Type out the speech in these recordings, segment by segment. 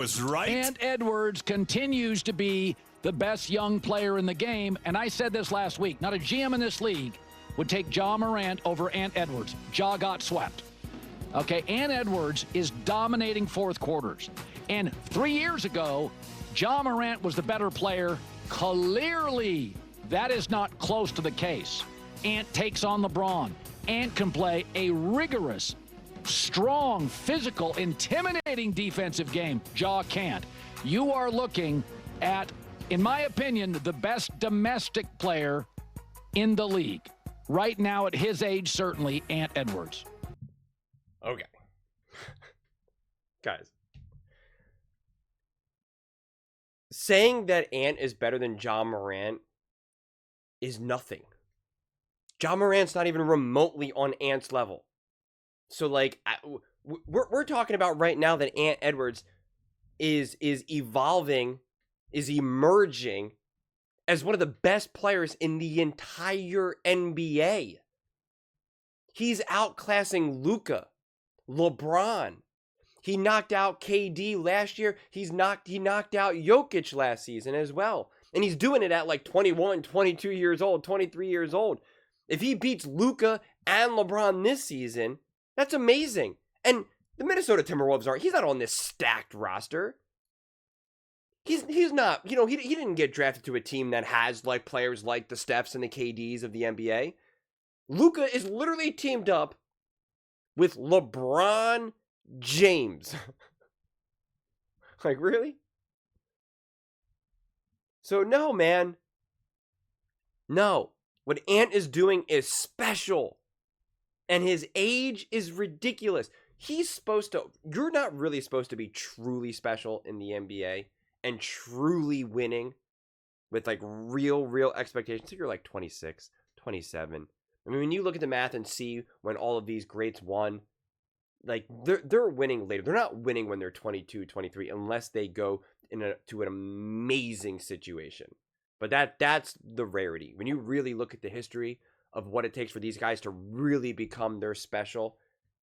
Was right. Ant Edwards continues to be the best young player in the game. And I said this last week. Not a GM in this league would take Ja Morant over Ant Edwards. Ja got swept. Okay, Ant Edwards is dominating fourth quarters. And 3 years ago, Ja Morant was the better player. Clearly, that is not close to the case. Ant takes on LeBron. Ant can play a rigorous, strong, physical, intimidating defensive game. Ja can't. You are looking at, in my opinion, the best domestic player in the league. Right now, at his age, certainly, Ant Edwards. Okay. Guys. Saying that Ant is better than Ja Morant is nothing. Ja Morant's not even remotely on Ant's level. So, like, we're talking about right now that Ant Edwards is evolving, is emerging as one of the best players in the entire NBA. He's outclassing Luka, LeBron. He knocked out KD last year. He knocked out Jokic last season as well. And he's doing it at like 21, 22 years old, 23 years old. If he beats Luka and LeBron this season, that's amazing. And the Minnesota Timberwolves he's not on this stacked roster. He's not, he didn't get drafted to a team that has like players like the Stephs and the KDs of the NBA. Luka is literally teamed up with LeBron James. Like, really? So no, man. No. What Ant is doing is special. And his age is ridiculous. You're not really supposed to be truly special in the NBA and truly winning with like real expectations. So you're like 26, 27. I mean, when you look at the math and see when all of these greats won, like they're winning later. They're not winning when they're 22, 23 unless they go to an amazing situation. But that's the rarity. When you really look at the history of what it takes for these guys to really become their special,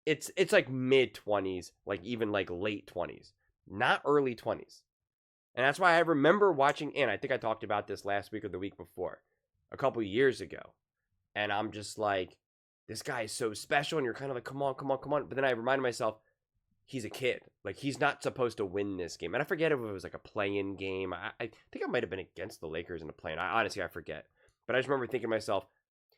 it's like mid-20s, like even like late 20s, not early 20s. And that's why I remember watching, and I think I talked about this last week or the week before, a couple years ago. And I'm just like, this guy is so special, and you're kind of like, come on. But then I reminded myself, he's a kid. Like, he's not supposed to win this game. And I forget if it was like a play-in game. I think I might have been against the Lakers in a play-in. I forget. But I just remember thinking to myself,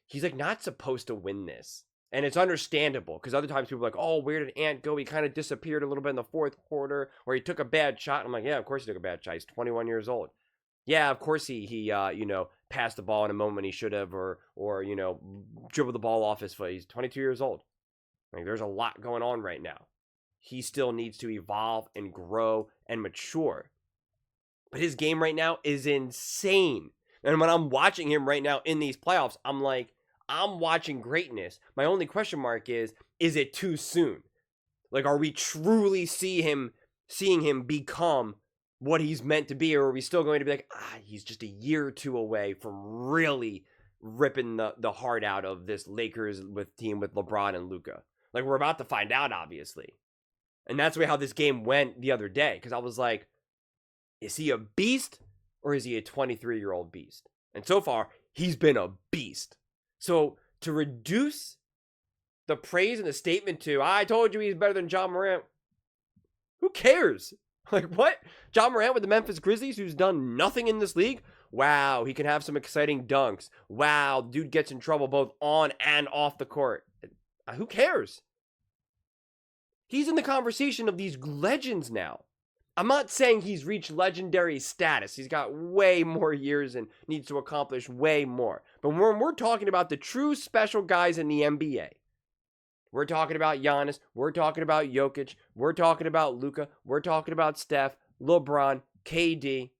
he's like not supposed to win this. And it's understandable, because other times people are like, oh, where did Ant go? He kind of disappeared a little bit in the fourth quarter, or he took a bad shot. And I'm like, yeah, of course he took a bad shot. He's 21 years old. Yeah, of course he passed the ball in a moment he should have, or dribbled the ball off his foot. He's 22 years old. Like, there's a lot going on right now. He still needs to evolve and grow and mature. But his game right now is insane. And when I'm watching him right now in these playoffs, I'm like, I'm watching greatness. My only question mark is it too soon? Like, are we truly seeing him become what he's meant to be, or are we still going to be like, he's just a year or two away from really ripping the heart out of this Lakers team with LeBron and Luka? Like, we're about to find out, obviously. And that's the way how this game went the other day, because I was like, is he a beast, or is he a 23-year-old beast? And so far, he's been a beast. So to reduce the praise and the statement to, I told you he's better than Ja Morant, who cares? Like, what? Ja Morant with the Memphis Grizzlies, who's done nothing in this league? Wow, he can have some exciting dunks. Wow, dude gets in trouble both on and off the court. Who cares? He's in the conversation of these legends now. I'm not saying he's reached legendary status. He's got way more years and needs to accomplish way more. But when we're talking about the true special guys in the NBA, we're talking about Giannis, we're talking about Jokic, we're talking about Luka, we're talking about Steph, LeBron, KD.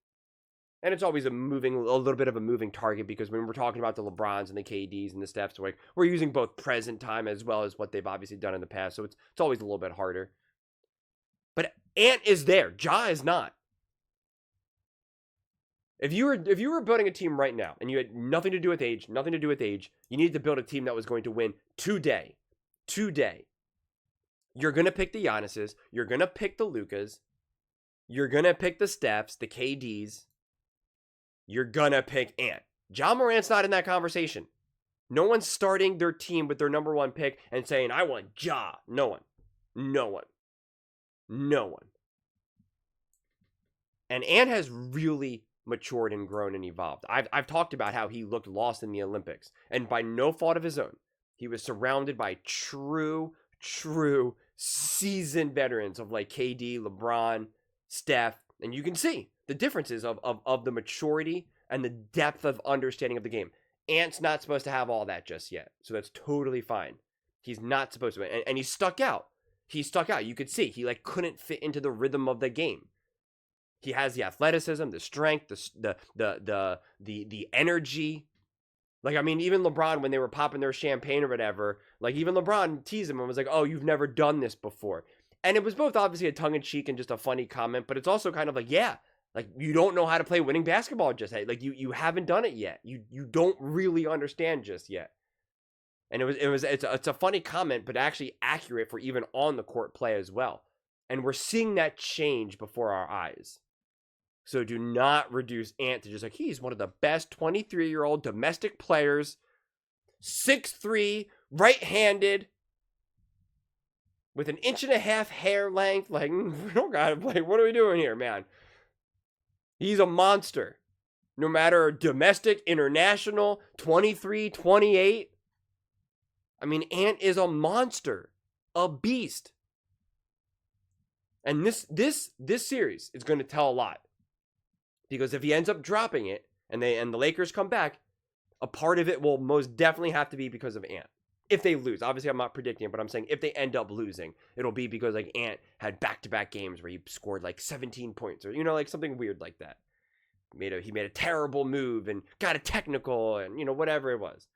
And it's always a little bit of a moving target, because when we're talking about the LeBrons and the KDs and the Stephs, we're using both present time as well as what they've obviously done in the past. So it's always a little bit harder. But Ant is there. Ja is not. If you were building a team right now and you had nothing to do with age, you needed to build a team that was going to win today. You're going to pick the Giannis's. You're going to pick the Lukas. you're going to pick the Stephs, the KDs. You're going to pick Ant. Ja Morant's not in that conversation. No one's starting their team with their number one pick and saying, I want Ja. No one. No one. No one. And Ant has really matured and grown and evolved. I've talked about how he looked lost in the Olympics. And by no fault of his own, he was surrounded by true seasoned veterans of like KD, LeBron, Steph. And you can see the differences of the maturity and the depth of understanding of the game. Ant's not supposed to have all that just yet. So that's totally fine. He's not supposed to. And he stuck out. He stuck out. You could see he like couldn't fit into the rhythm of the game. He has the athleticism, the strength, the energy. Like, I mean, even LeBron, when they were popping their champagne or whatever, like even LeBron teased him and was like, oh, you've never done this before. And it was both obviously a tongue-in-cheek and just a funny comment, but it's also kind of like, yeah, like you don't know how to play winning basketball just yet. Like you haven't done it yet. You don't really understand just yet. And it's a funny comment, but actually accurate for even on the court play as well. And we're seeing that change before our eyes. So do not reduce Ant to just like, he's one of the best 23-year-old domestic players, 6'3", right-handed, with an 1.5 inch hair length. Like, we don't gotta play. What are we doing here, man? He's a monster. No matter domestic, international, 23, 28. I mean, Ant is a monster, a beast. And this series is going to tell a lot. Because if he ends up dropping it and the Lakers come back, a part of it will most definitely have to be because of Ant. If they lose. Obviously, I'm not predicting it, but I'm saying if they end up losing, it'll be because like Ant had back-to-back games where he scored like 17 points or, like something weird like that. He made a terrible move and got a technical and, whatever it was.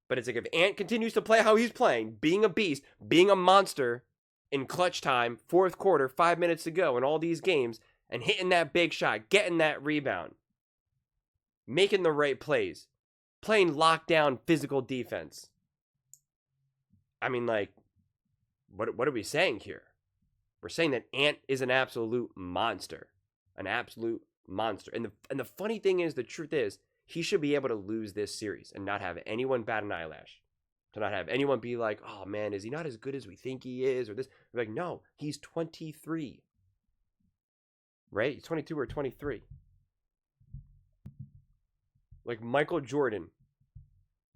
But it's like if Ant continues to play how he's playing, being a beast, being a monster in clutch time, fourth quarter, 5 minutes to go in all these games, and hitting that big shot, getting that rebound, making the right plays, playing lockdown physical defense. I mean, like, what are we saying here? We're saying that Ant is an absolute monster. An absolute monster. And the funny thing is, the truth is, he should be able to lose this series and not have anyone bat an eyelash. To not have anyone be like, oh man, is he not as good as we think he is? Or this. We're like, no, he's 23. Right? He's 22 or 23. Like Michael Jordan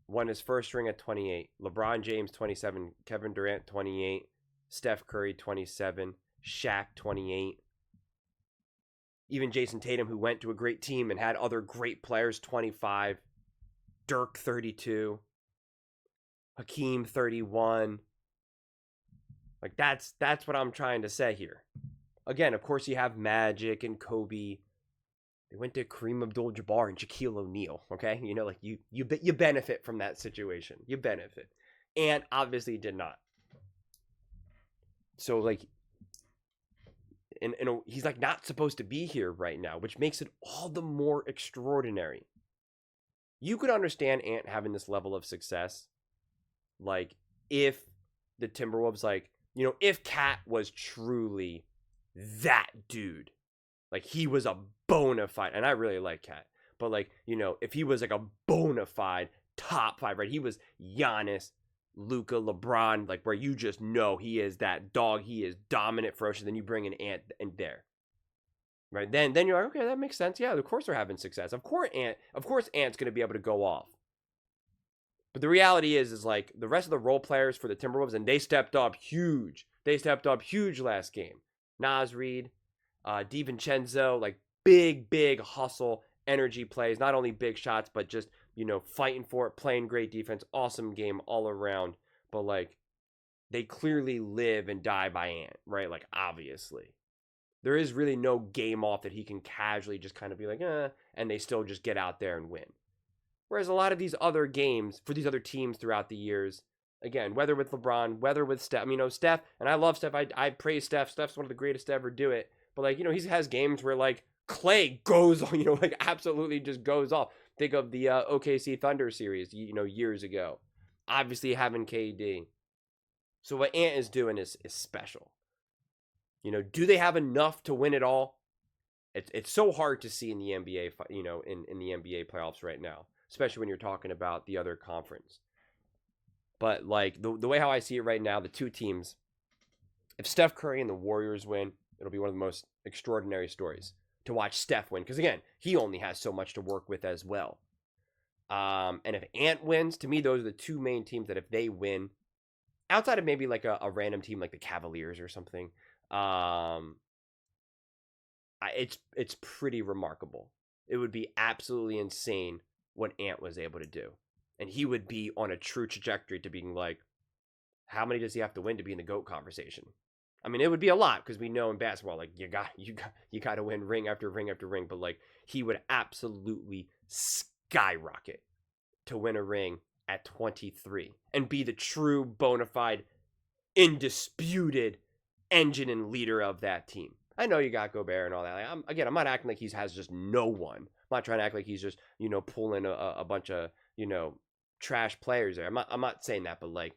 won his first ring at 28. LeBron James, 27. Kevin Durant, 28. Steph Curry, 27. Shaq, 28. Even Jason Tatum, who went to a great team and had other great players, 25. Dirk, 32. Hakeem, 31. Like, that's what I'm trying to say here. Again, of course, you have Magic and Kobe. They went to Kareem Abdul-Jabbar and Shaquille O'Neal, okay? Like, you benefit from that situation. You benefit. And obviously did not. So, like, he's, like, not supposed to be here right now, which makes it all the more extraordinary. You could understand Ant having this level of success, like, if the Timberwolves, like, if Cat was truly that dude, like he was a bona fide, and I really like Cat, but like, if he was like a bona fide top 5, right? He was Giannis, Luka, LeBron, like where you just know he is that dog, he is dominant, ferocious, then you bring an Ant in there, right? Then you're like, okay, that makes sense. Yeah, of course they're having success. Of course Ant's going to be able to go off. But the reality is like the rest of the role players for the Timberwolves, and they stepped up huge. They stepped up huge last game. Naz Reid, DiVincenzo, like big hustle, energy plays, not only big shots, but just, fighting for it, playing great defense, awesome game all around. But like, they clearly live and die by Ant, right? Like, obviously. There is really no game off that he can casually just kind of be like, and they still just get out there and win. Whereas a lot of these other games, for these other teams throughout the years, again, whether with LeBron, whether with Steph, Steph, and I love Steph, I praise Steph. Steph's one of the greatest to ever do it. But like, he has games where like Clay goes on, like absolutely just goes off. Think of the OKC Thunder series, years ago. Obviously having KD. So what Ant is doing is special. Do they have enough to win it all? It's so hard to see in the NBA, you know, in the NBA playoffs right now, especially when you're talking about the other conference. But like the way how I see it right now, the two teams, if Steph Curry and the Warriors win, it'll be one of the most extraordinary stories to watch Steph win. Because again, he only has so much to work with as well. And if Ant wins, to me, those are the two main teams that if they win, outside of maybe like a random team like the Cavaliers or something, it's pretty remarkable. It would be absolutely insane what Ant was able to do. And he would be on a true trajectory to being like, how many does he have to win to be in the GOAT conversation? I mean, it would be a lot because we know in basketball, like you got to win ring after ring after ring. But like he would absolutely skyrocket to win a ring at 23 and be the true bona fide, indisputed engine and leader of that team. I know you got Gobert and all that. Like, I'm not acting like he has just no one. I'm not trying to act like he's just, you know, pulling a bunch of, you know, trash players there. I'm not saying that, but like,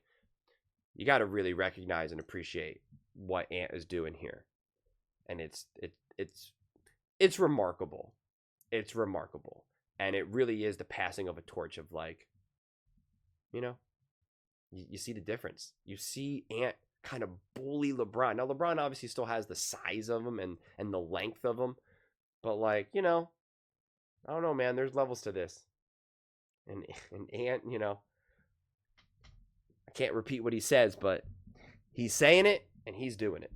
you got to really recognize and appreciate what Ant is doing here, and it's remarkable. It's remarkable, and it really is the passing of a torch of like, you know, you see the difference. You see Ant kind of bully LeBron. Now LeBron obviously still has the size of him and the length of him, but like, you know, I don't know, man. There's levels to this, and Ant, you know, I can't repeat what he says, but he's saying it and he's doing it.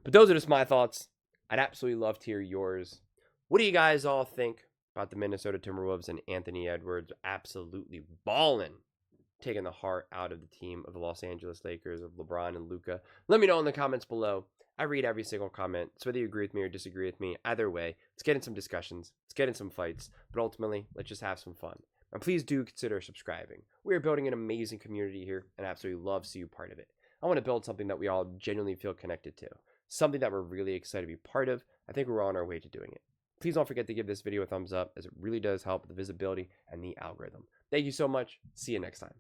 But those are just my thoughts. I'd absolutely love to hear yours. What do you guys all think about the Minnesota Timberwolves and Anthony Edwards absolutely balling, taking the heart out of the team of the Los Angeles Lakers of LeBron and Luka? Let me know in the comments below. I read every single comment, so whether you agree with me or disagree with me, either way, let's get in some discussions, let's get in some fights, but ultimately, let's just have some fun. And please do consider subscribing. We are building an amazing community here, and I absolutely love to see you part of it. I want to build something that we all genuinely feel connected to, something that we're really excited to be part of. I think we're on our way to doing it. Please don't forget to give this video a thumbs up, as it really does help the visibility and the algorithm. Thank you so much. See you next time.